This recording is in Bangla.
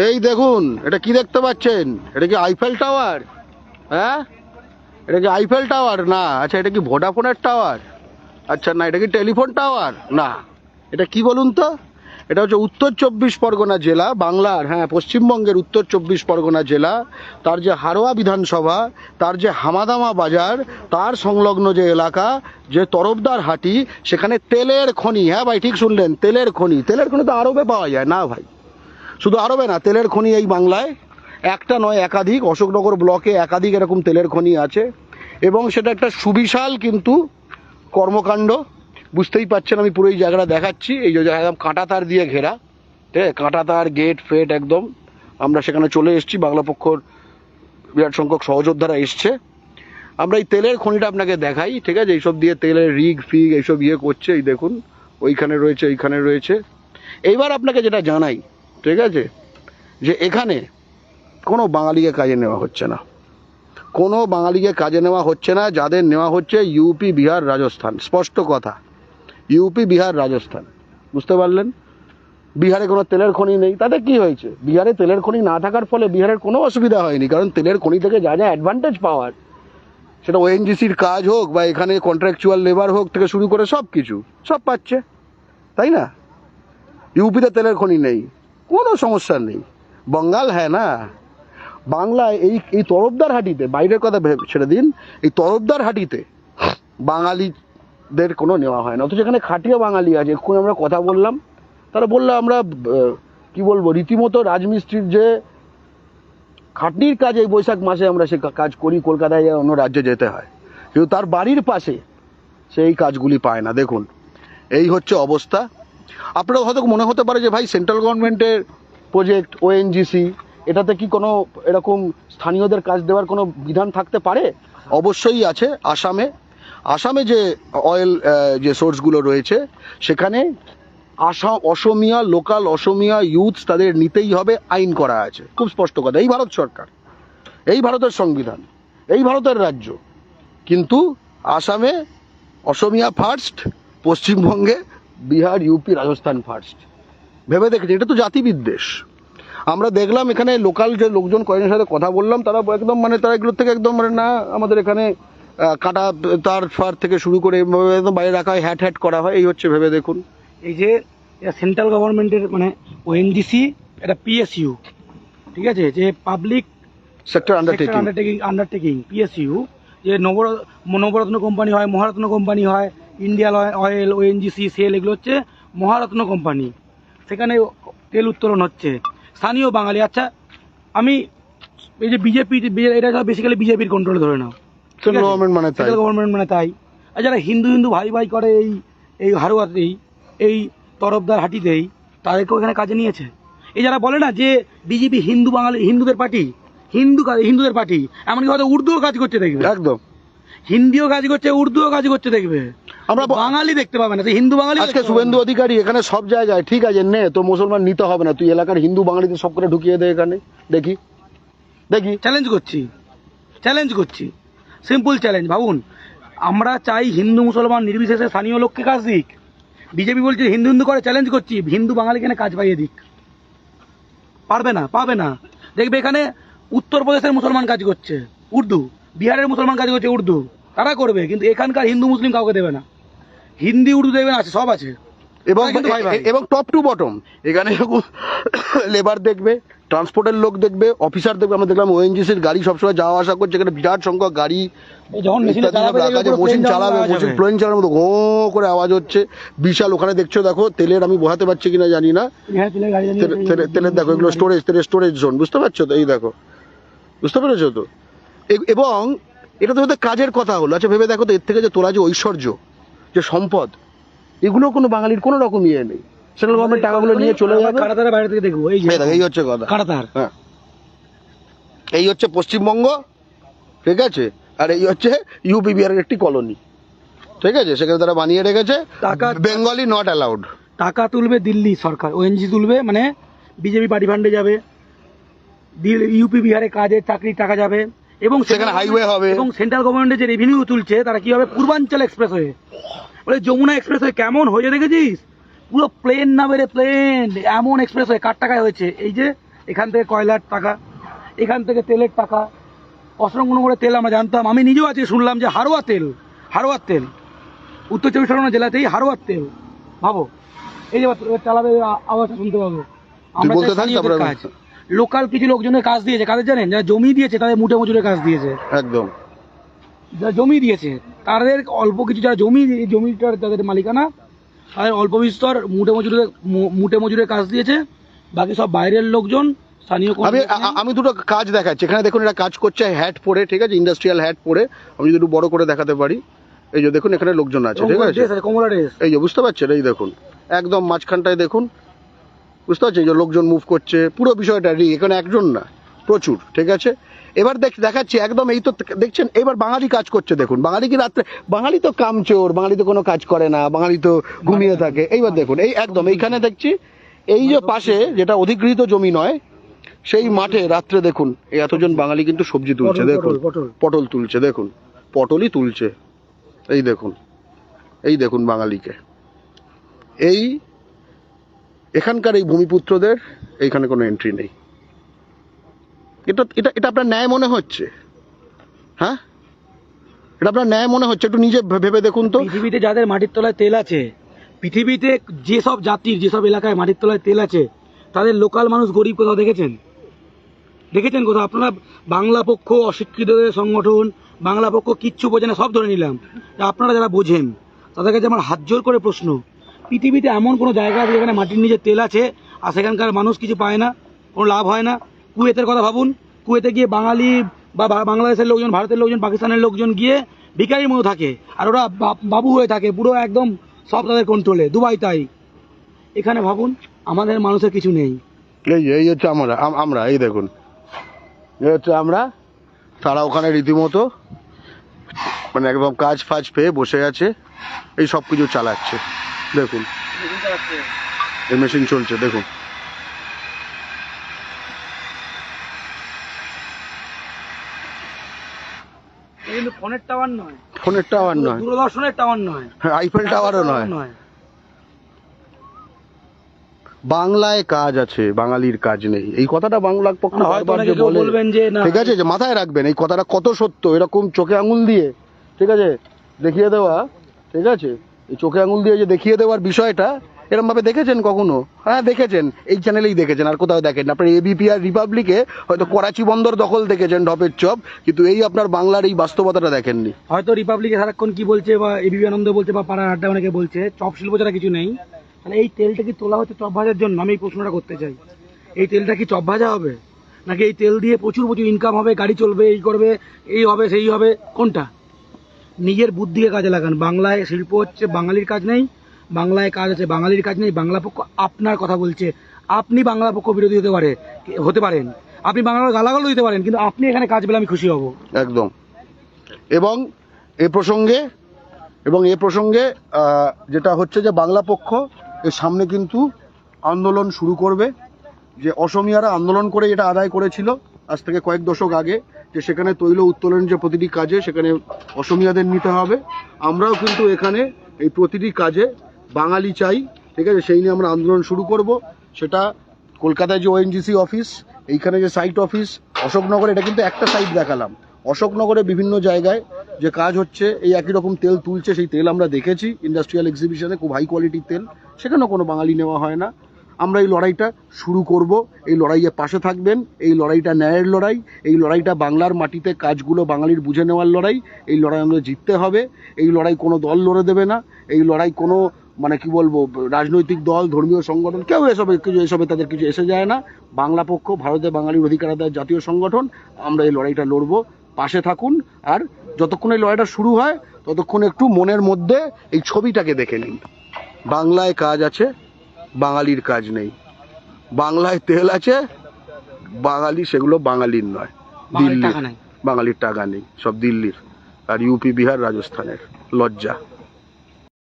এই দেখুন, এটা কি দেখতে পাচ্ছেন? এটা কি আইফেল টাওয়ার? হ্যাঁ, এটা কি আইফেল টাওয়ার? না। আচ্ছা, এটা কি ভোডাফোনের টাওয়ার? আচ্ছা, না। এটা কি টেলিফোন টাওয়ার? না। এটা কি বলুন তো? এটা হচ্ছে উত্তর 24 পরগনা জেলা, বাংলার, হ্যাঁ, পশ্চিমবঙ্গের উত্তর 24 পরগনা জেলা। তার যে হারোয়া বিধানসভা, তার যে হামাদামা বাজার, তার সংলগ্ন যে এলাকা, যে তরফদার হাটি, সেখানে তেলের খনি। হ্যাঁ ভাই, ঠিক শুনলেন, তেলের খনি। তেলের খনি তো আরবে পাওয়া যায় না ভাই, শুধু আরবে না, তেলের খনি এই বাংলায় একটা নয়, একাধিক। অশোকনগর ব্লকে একাধিক এরকম তেলের খনি আছে, এবং সেটা একটা সুবিশাল কিন্তু কর্মকাণ্ড। বুঝতেই পাচ্ছেন, আমি পুরো এই জায়গাটা দেখাচ্ছি। এই যে একদম কাঁটা তার দিয়ে ঘেরা, ঠিক আছে, কাঁটা তার, গেট ফেট একদম। আমরা সেখানে চলে এসেছি, বাংলা পক্ষর বিরাট সংখ্যক সহযোদ্ধারা এসছে। আমরা এই তেলের খনিটা আপনাকে দেখাই, ঠিক আছে। এইসব দিয়ে তেলের রিগ ফিগ এইসব করছে। এই দেখুন, ওইখানে রয়েছে, এইখানে রয়েছে। এইবার আপনাকে যেটা জানাই, ঠিক আছে, যে এখানে কোনো বাঙালিকে কাজে নেওয়া হচ্ছে না, কোনো বাঙালিকে কাজে নেওয়া হচ্ছে না। যাদের নেওয়া হচ্ছে ইউপি, বিহার, রাজস্থান। স্পষ্ট কথা, ইউপি, বিহার, রাজস্থান। বুঝতে পারলেন? বিহারে কোনো তেলের খনি নেই, তাতে কি হয়েছে? বিহারে তেলের খনি না থাকার ফলে বিহারের কোনো অসুবিধা হয়নি, কারণ তেলের খনি থেকে যা যা অ্যাডভান্টেজ পাওয়ার, সেটা ওএনজিসির কাজ হোক বা এখানে কন্ট্রাকচুয়াল লেবার হোক থেকে শুরু করে সব কিছু সব পাচ্ছে, তাই না? ইউপিতে তেলের খনি নেই, কোনো সমস্যা নেই। বঙ্গাল হ্যাঁ না, বাংলায় এই এই তরফদার হাটিতে, বাইরের কথা ছেড়ে দিন, এই তরফদার হাটিতে বাঙালিদের কোনো নেওয়া হয় না। অথচ এখানে খাটিয়া বাঙালি আছে। এক্ষুনি আমরা কথা বললাম, তারা বললো আমরা কি বলবো, রীতিমতো রাজমিস্ত্রির যে খাটনির কাজ, এই বৈশাখ মাসে আমরা সে কাজ করি, কলকাতায় অন্য রাজ্যে যেতে হয়, কিন্তু তার বাড়ির পাশে সেই কাজগুলি পায় না। দেখুন, এই হচ্ছে অবস্থা। আপনারা হয়তো মনে হতে পারে যে ভাই, সেন্ট্রাল গভর্নমেন্টের প্রজেক্ট, ওএনজিসি, এটাতে কি কোনো এরকম স্থানীয়দের কাজ দেওয়ার কোনো বিধান থাকতে পারে? অবশ্যই আছে। আসামে যে অয়েল যে সোর্সগুলো রয়েছে, সেখানে অসমিয়া, লোকাল অসমিয়া ইউথ, তাদের নিতেই হবে, আইন করা আছে, খুব স্পষ্ট কথা। এই ভারত সরকার, এই ভারতের সংবিধান, এই ভারতের রাজ্য। কিন্তু আসামে অসমিয়া ফার্স্ট, পশ্চিমবঙ্গে বিহার, ইউপি, রাজস্থান ফার্স্ট। ভেবে দেখেছি, এটা তো জাতি বিদ্বেষ। আমরা দেখলাম এখানে লোকাল যে লোকজন, কয়েকজনের সাথে কথা বললাম, তারা একদম মানে তারা এগুলোর থেকে একদম মানে, না, আমাদের এখানে কাটা তার ফার থেকে শুরু করে একদম বাইরে রাখা হয়, হ্যাট করা হয়। এই হচ্ছে, ভেবে দেখুন। এই যে সেন্ট্রাল গভর্নমেন্টের মানে ওএনজিসি, এটা পিএসইউ, ঠিক আছে, যে পাবলিক সেক্টর আন্ডারটেকিং পিএসইউ, যে নবরত্ন কোম্পানি হয়, মহারত্ন কোম্পানি হয়, ইন্ডিয়ান অয়েল, ওএনজিসি, সেল, এগুলো হচ্ছে মহারত্ন কোম্পানি। সেখানে তেল উত্তোলন হচ্ছে, স্থানীয় বাঙালি। আচ্ছা, আমি এই যে বিজেপি, এটা বেসিক্যালি বিজেপির কন্ট্রোলে ধরে নাও, সেন্ট্রাল গভর্নমেন্ট মানে তাই। আর যারা হিন্দু ভাই ভাই করে এই হারোয়াতেই, এই তরফদার হাটিতেই, তাদেরকেও এখানে কাজে নিয়েছে। এই যারা বলে না যে বিজেপি হিন্দু বাঙালি, হিন্দুদের পার্টি, হিন্দুদের পার্টি, এমনকি হয়তো উর্দুও কাজ করছে দেখবে, একদম হিন্দিও কাজ করছে, উর্দুও কাজ করছে দেখবে। আমরা বাঙালি দেখতে পাবে না, হিন্দু বাঙালি। আজকে শুভেন্দু অধিকারী এখানে সব জায়গায়, ঠিক আছে, নে তো মুসলমান নিতে হবে না, তুই এলাকার হিন্দু বাঙালিদের সব করে ঢুকিয়ে দে এখানে, দেখি। চ্যালেঞ্জ করছি, সিম্পল চ্যালেঞ্জ। ভাবুন, আমরা চাই হিন্দু মুসলমান নির্বিশেষে স্থানীয় লোককে কাজ দিক। বিজেপি বলছে হিন্দু করে, চ্যালেঞ্জ করছি, হিন্দু বাঙালি এখানে কাজ পাইয়ে দিক। পাবে না। দেখবে এখানে উত্তরপ্রদেশের মুসলমান কাজ করছে উর্দু, বিহারের মুসলমান কাজ করছে উর্দু, তারা করবে, কিন্তু এখানকার হিন্দু মুসলিম কাউকে দেবে না। হিন্দি উর্দু দেবে না, আছে, সব আছে। এবং টপ টু বটম এখানে লেবার দেখবে, ট্রান্সপোর্টের লোক দেখবে, অফিসার দেখবে। আমরা দেখলাম ওএনজিসির গাড়ি সবসময় যাওয়া আসা করছে, এখানে বিরাট সংখ্যক গাড়ি, মেশিন চালাবে, প্লেন চালানোর মতো ঘো করে আওয়াজ হচ্ছে, বিশাল। ওখানে দেখছো, দেখো তেলের, আমি বোঝাতে পারছি কিনা জানি না, তেলের দেখো, এগুলো স্টোরেজ জোন, বুঝতে পারছো তো? এই দেখো, বুঝতে পেরেছো তো? এবং এটা তো ওদের কাজের কথা হলো। আচ্ছা, ভেবে দেখো তো, এর থেকে যে তোলা যে ঐশ্বর্য, যে সম্পদ, এগুলো কোনো বাঙালির কোনো রকম নেই। সেন্ট্রাল গভর্নমেন্ট টাকাগুলো নিয়ে চলে যাবে। কাটাতারের বাইরে থেকে দেখবো, এই হচ্ছে কথা, কাটাতার। হ্যাঁ, এই হচ্ছে পশ্চিমবঙ্গ, ঠিক আছে, আর এই হচ্ছে ইউপি, বিহারের একটি কলোনি, ঠিক আছে, সেখানে তারা বানিয়ে রেখেছে বেঙ্গলি নট অ্যালাউড। টাকা তুলবে দিল্লি সরকার, ওএনজি তুলবে, মানে বিজেপি পার্টি ফান্ডে যাবে, ইউপি বিহারে কাজের চাকরির টাকা যাবে, এবং সেখানে হাইওয়ে হবে। এবং সেন্ট্রাল গভর্নমেন্টের যে রেভিনিউ তুলছে, তারা কি হবে, পূর্বাঞ্চল এক্সপ্রেস হয়ে, বলে যমুনা এক্সপ্রেস হয়ে কেমন হয়ে দেখেছিস, পুরো প্লেন না বেড়ে প্লেন এমন এক্সপ্রেস হয় কার টাকায় হয়েছে? এই যে এখান থেকে কয়লার টাকা, এখান থেকে তেলের টাকা, অসংখ্য করে তেল আমরা জানতাম, আমি নিজেও আজকে শুনলাম যে হারোয়ার তেল উত্তর চব্বিশ পরগনা জেলাতেই হারোয়ার তেল। ভাবো, এই যে এবার চালাবে আওয়াজটা শুনতে পাবো। আমরা বলতে চাই থাক, স্থানীয়দের তারপরে কাজ, লোকাল কিছু লোকজনের কাজ দিয়েছে, কাদের জানেন? যারা জমি দিয়েছে তাদের মুঠে মজুরের কাজ দিয়েছে। একদম যারা জমি দিয়েছে তাদের অল্প কিছু, যারা জমিটার যাদের মালিকানা তাদের অল্প বিস্তর মুঠে মজুরের কাজ দিয়েছে, বাকি সব বাইরের লোকজন স্থানীয় আমি দুটো কাজ দেখাচ্ছি। এখানে দেখুন এরা কাজ করছে হ্যাট পরে, ঠিক আছে, ইন্ডাস্ট্রিয়াল হ্যাট পরে। আমি যদি একটু বড় করে দেখাতে পারি, এই যে দেখুন এখানে লোকজন আছে, ঠিক আছে, এই যে বুঝতে পারছেন, এই দেখুন একদম মাঝখানটায় দেখুন, বুঝতে পারছেন, এই যে লোকজন মুভ করছে, পুরো বিষয়টা এখানে একজন না, প্রচুর, ঠিক আছে। এবার দেখাচ্ছি একদম, এই তো দেখছেন, এবার বাঙালি কাজ করছে দেখুন। বাঙালি কি রাত্রে, বাঙালি তো কামচোর, বাঙালি তো কোনো কাজ করে না, বাঙালি তো ঘুমিয়ে থাকে। এইবার দেখুন এই একদম এইখানে দেখছি, এই যে পাশে যেটা অধিগৃহীত জমি নয় সেই মাঠে রাত্রে দেখুন এই এতজন বাঙালি কিন্তু সবজি তুলছে, দেখুন পটল তুলছে, দেখুন পটলই তুলছে, এই দেখুন বাঙালিকে, এই এখানকার এই ভূমিপুত্রদের এইখানে কোনো এন্ট্রি নেই। এটা এটা এটা আপনার ন্যায় মনে হচ্ছে? হ্যাঁ, এটা আপনার ন্যায় মনে হচ্ছে? একটু নিজে ভেবে দেখুন তো। পৃথিবীতে যাদের মাটির তলায় তেল আছে, পৃথিবীতে যেসব জাতির যেসব এলাকায় মাটির তলায় তেল আছে, তাদের লোকাল মানুষ গরিব কোথাও দেখেছেন কোথাও? আপনারা বাংলা পক্ষ অশিক্ষিতদের সংগঠন, বাংলা পক্ষ কিচ্ছু বোঝে না, সব ধরে নিলাম। আপনারা যারা বোঝেন তাদের কাছে আমার হাত জোর করে প্রশ্ন, পৃথিবীতে এমন কোনো জায়গা আছে যেখানে মাটির নিচে তেল আছে আর সেখানকার মানুষ কিছু পায় না, কোনো লাভ হয় না? কুয়েতের কথা ভাবুন, কুয়েতে গিয়ে বাঙালি বা বাংলাদেশের লোকজন, ভারতের লোকজন, পাকিস্তানের লোকজন গিয়ে ভিখারির মতো থাকে, আর ওরা বাবু হয়ে থাকে, পুরো একদম সব তাদের কন্ট্রোলে। দুবাই তাই। এখানে ভাবুন আমাদের মানুষের কিছু নেই। এই হচ্ছে আমরা এই দেখুন, এই হচ্ছে আমরা, তারা ওখানে রীতিমতো মানে একদম কাজ ফাজ পেয়ে বসে আছে, এই সব কিছু চালাচ্ছে, দেখুন এই মেশিন চলছে, দেখুন ফোনের টাওয়ার নয়, দূরদর্শনের টাওয়ার নয়, আইফেল টাওয়ারও নয়। বাংলায় কাজ আছে, বাঙালির কাজ নেই, এই কথাটা বাংলার পক্ষে বলবেন যে না, ঠিক আছে, যে মাথায় রাখবেন এই কথাটা কত সত্য। এরকম চোখে আঙুল দিয়ে, ঠিক আছে, দেখিয়ে দেওয়া, ঠিক আছে, এই চোখে আঙুল দিয়ে যে দেখিয়ে দেওয়ার বিষয়টা এরকম ভাবে দেখেছেন কখনো? হ্যাঁ দেখেছেন, এই চ্যানেলেই দেখেছেন, আর কোথাও দেখেন। আপনার এবিপি আর রিপাবলিকে হয়তো করাচি বন্দর দখল দেখেছেন, ঢপের চপ, কিন্তু এই আপনার বাংলার এই বাস্তবতাটা দেখেননি। হয়তো রিপাবলিকে সারাক্ষণ কি বলছে, বা এবিপি আনন্দ বলছে, বা পাড়ার আড্ডা অনেকে বলছে চপ শিল্প ছাড়া কিছু নেই। তাহলে এই তেলটা কি তোলা হচ্ছে চপ ভাজার জন্য? আমি এই প্রশ্নটা করতে চাই, এই তেলটা কি চপ ভাজা হবে, নাকি এই তেল দিয়ে প্রচুর ইনকাম হবে, গাড়ি চলবে, এই করবে, এই হবে, সেই হবে? কোনটা? নিজের বুদ্ধিকে কাজে লাগান। বাংলায় শিল্প হচ্ছে, বাঙালির কাজ নেই, বাংলায় কাজ আছে, বাঙালির কাজ নেই। বাংলা পক্ষ আপনার কথা বলছে, আপনি বাংলা পক্ষ বিরোধী হতে পারেন, আপনি বাংলার গালাগালও দিতে পারেন, কিন্তু আপনি এখানে কাজ পেলে আমি খুশি হব একদম। এবং এ প্রসঙ্গে যেটা হচ্ছে যে বাংলা পক্ষ এর সামনে কিন্তু আন্দোলন শুরু করবে, যে অসমিয়ারা আন্দোলন করে এটা আদায় করেছিল আজ থেকে কয়েক দশক আগে, যে সেখানে তৈল উত্তোলন যে প্রতিটি কাজে সেখানে অসমিয়াদের নিতে হবে। আমরাও কিন্তু এখানে এই প্রতিটি কাজে বাঙালি চাই, ঠিক আছে, সেই নিয়ে আমরা আন্দোলন শুরু করব। সেটা কলকাতায় যে ওএনজিসি অফিস, এইখানে যে সাইট অফিস, অশোকনগরে, এটা কিন্তু একটা সাইট দেখালাম, অশোকনগরে বিভিন্ন জায়গায় যে কাজ হচ্ছে, এই একই রকম তেল তুলছে, সেই তেল আমরা দেখেছি ইন্ডাস্ট্রিয়াল এক্সিবিশনে, খুব হাই কোয়ালিটির তেল, সেখানেও কোনো বাঙালি নেওয়া হয় না। আমরা এই লড়াইটা শুরু করব, এই লড়াইয়ে পাশে থাকবেন। এই লড়াইটা ন্যায়ের লড়াই, এই লড়াইটা বাংলার মাটিতে কাজগুলো বাঙালির বুঝে নেওয়ার লড়াই। এই লড়াই আমাদের জিততে হবে। এই লড়াই কোনো দল লড়ে দেবে না, এই লড়াই কোনো মানে কি বলবো রাজনৈতিক দল, ধর্মীয় সংগঠন, কেউ এসবে তাদের কিছু এসে যায় না। বাংলা পক্ষ ভারতে বাঙালির অধিকার আদায়ের জাতীয় সংগঠন, আমরা এই লড়াইটা লড়বো, পাশে থাকুন। আর যতক্ষণ এই লড়াইটা শুরু হয় ততক্ষণ একটু মনের মধ্যে এই ছবিটাকে দেখে নিন, বাংলায় কাজ আছে, বাঙালির কাজ নেই। বাংলায় তেল আছে, বাঙালি সেগুলো বাঙালির নয়, দিল্লির, বাঙালির টাকা নেই, সব দিল্লির আর ইউপি, বিহার, রাজস্থানের। লজ্জা।